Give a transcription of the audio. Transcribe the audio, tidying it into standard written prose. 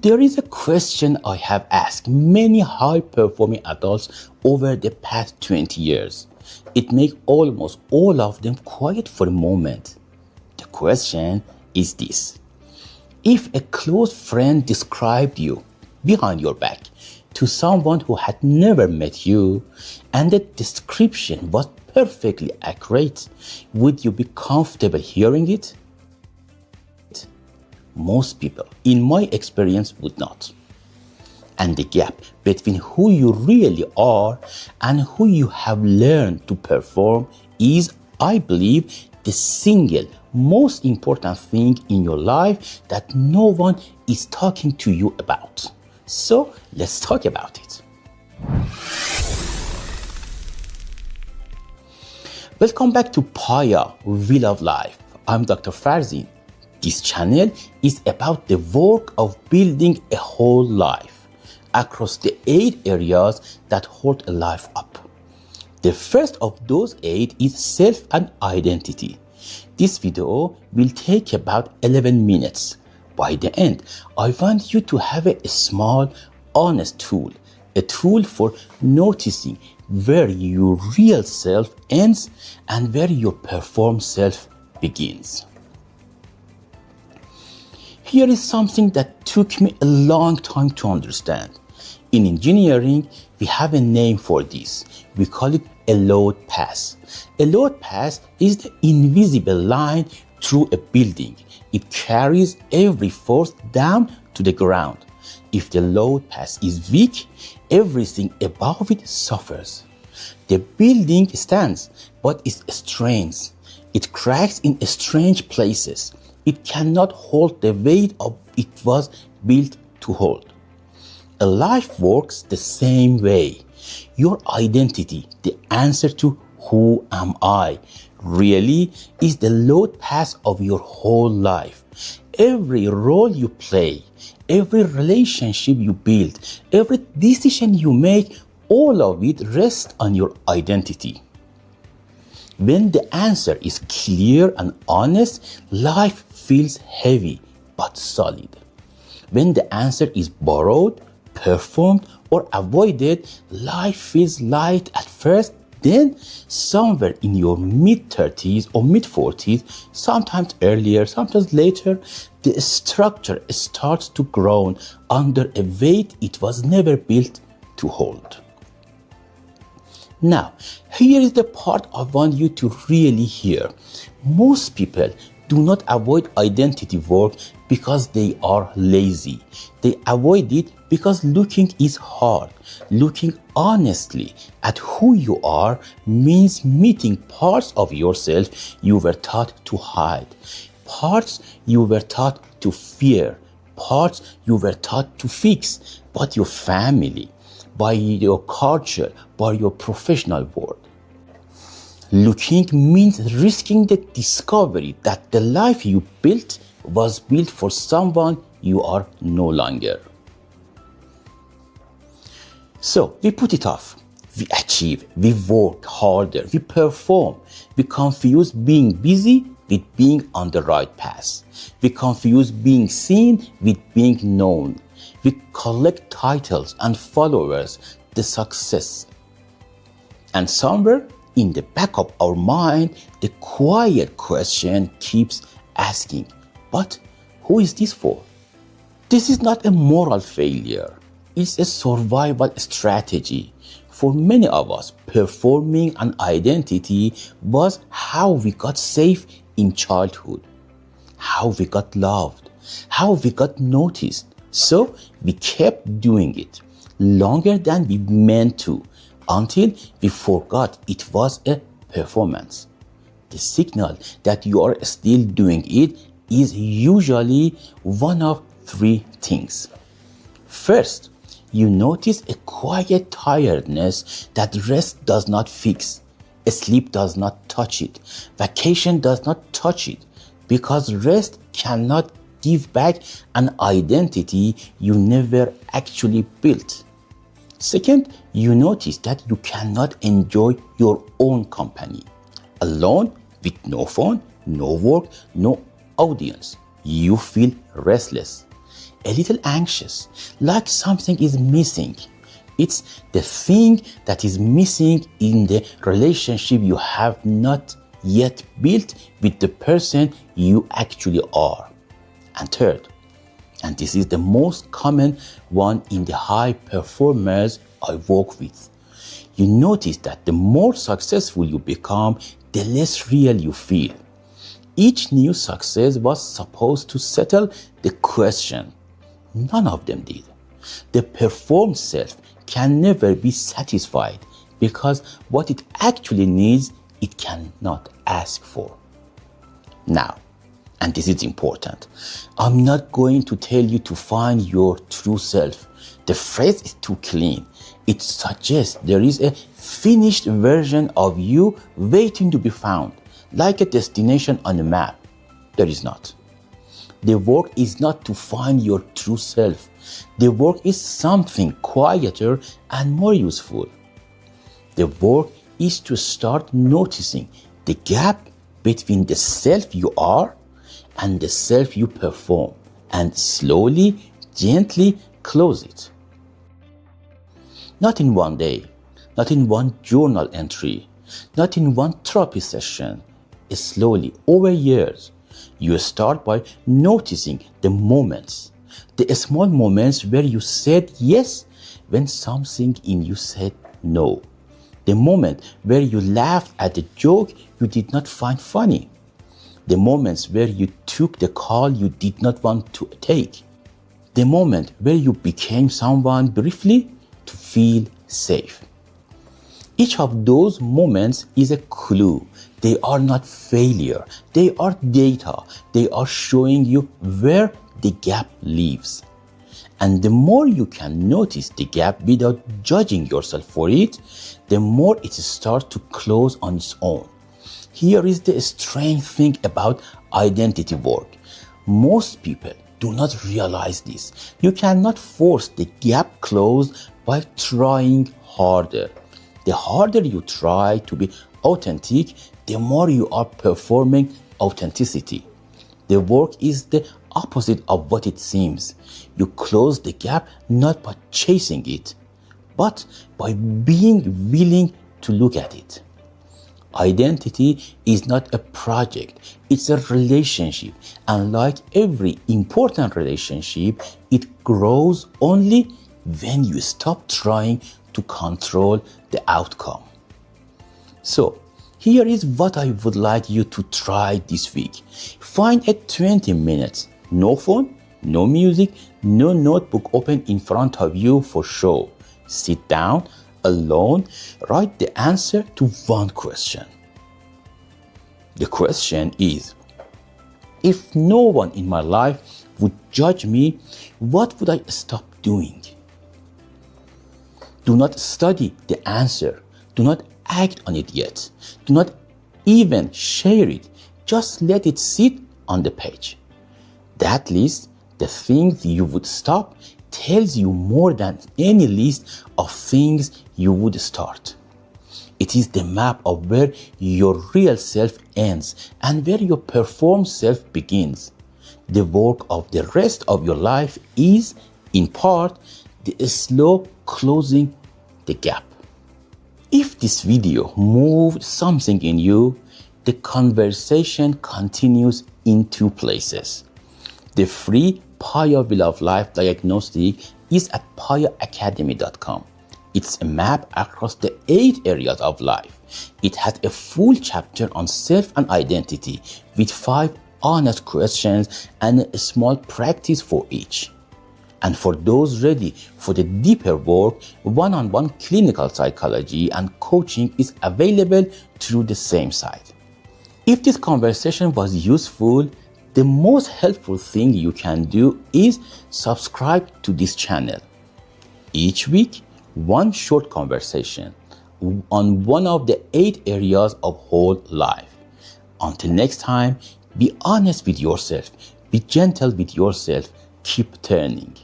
There is a question I have asked many high-performing adults over the past 20 years. It makes almost all of them quiet for a moment. The question is this: if a close friend described you behind your back to someone who had never met you, and the description was perfectly accurate, would you be comfortable hearing it? Most people, in my experience, would not. And the gap between who you really are and who you have learned to perform is, I believe, the single most important thing in your life that no one is talking to you about. So let's talk about it. Welcome back to Paya, Wheel of Life. I'm Dr. Farzin. This channel is about the work of building a whole life across the 8 areas that hold a life up. The first of those 8 is self and identity. This video will take about 11 minutes. By the end, I want you to have a small, honest tool, a tool for noticing where your real self ends and where your performed self begins. Here is something that took me a long time to understand. In engineering, we have a name for this. We call it a load pass. A load pass is the invisible line through a building. It carries every force down to the ground. If the load pass is weak, everything above it suffers. The building stands, but it strains. It cracks in strange places. It cannot hold the weight of it was built to hold. A life works the same way. Your identity, the answer to who am I, really is the load pass of your whole life. Every role you play, every relationship you build, every decision you make, all of it rests on your identity. When the answer is clear and honest, life feels heavy but solid. When the answer is borrowed, performed, or avoided, life feels light at first. Then, somewhere in your mid-30s or mid-40s, sometimes earlier, sometimes later, the structure starts to groan under a weight it was never built to hold. Now, here is the part I want you to really hear. Most people do not avoid identity work because they are lazy. They avoid it because looking is hard. Looking honestly at who you are means meeting parts of yourself you were taught to hide, parts you were taught to fear, parts you were taught to fix, but your family, by your culture, by your professional world. Looking means risking the discovery that the life you built was built for someone you are no longer. So we put it off. We achieve, we work harder, we perform. We confuse being busy with being on the right path. We confuse being seen with being known. We collect titles and followers, the success. And somewhere in the back of our mind, the quiet question keeps asking, but who is this for? This is not a moral failure. It's a survival strategy. For many of us, performing an identity was how we got safe in childhood, how we got loved, how we got noticed. So we kept doing it longer than we meant to until we forgot it was a performance. The signal that you are still doing it is usually one of 3 things. First, you notice a quiet tiredness that rest does not fix. Sleep does not touch it. Vacation does not touch it, because rest cannot give back an identity you never actually built. Second, you notice that you cannot enjoy your own company. Alone, with no phone, no work, no audience, you feel restless. a little anxious, like something is missing. It's the thing that is missing in the relationship you have not yet built with the person you actually are. And third, and this is the most common one in the high performers I work with, you notice that the more successful you become, the less real you feel. Each new success was supposed to settle the question. None of them did. The performed self can never be satisfied because what it actually needs, it cannot ask for. Now, and this is important, I'm not going to tell you to find your true self. The phrase is too clean. It suggests there is a finished version of you waiting to be found, like a destination on a map. There is not. The work is not to find your true self. The work is something quieter and more useful. The work is to start noticing the gap between the self you are and the self you perform, and slowly, gently close it. Not in one day, not in one journal entry, not in one therapy session. Slowly, over years, you start by noticing the moments, the small moments where you said yes when something in you said no. The moment where you laughed at a joke you did not find funny. The moments where you took the call you did not want to take. The moment where you became someone briefly to feel safe. Each of those moments is a clue. They are not failure. They are data. They are showing you where the gap lives. And the more you can notice the gap without judging yourself for it, the more it starts to close on its own. Here is the strange thing about identity work. Most people do not realize this. You cannot force the gap closed by trying harder. The harder you try to be authentic, the more you are performing authenticity. The work is the opposite of what it seems. You close the gap not by chasing it, but by being willing to look at it. Identity is not a project, it's a relationship. And like every important relationship, it grows only when you stop trying to control the outcome. So, here is what I would like you to try this week. Find a 20 minutes, no phone, no music, no notebook open in front of you for show. Sit down, alone, write the answer to one question. The question is, if no one in my life would judge me, what would I stop doing? Do not study the answer. Do not act on it yet. Do not even share it. Just let it sit on the page. That list, the things you would stop, tells you more than any list of things you would start. It is the map of where your real self ends and where your performed self begins. The work of the rest of your life is, in part, the slow closing the gap. If this video moved something in you, the conversation continues in two places. The free Paya Wheel of Life diagnostic is at payaacademy.com. It's a map across the 8 areas of life. It has a full chapter on self and identity with 5 honest questions and a small practice for each. And for those ready for the deeper work, one-on-one clinical psychology and coaching is available through the same site. If this conversation was useful, the most helpful thing you can do is subscribe to this channel. Each week, one short conversation on one of the 8 areas of whole life. Until next time, be honest with yourself, be gentle with yourself, keep turning.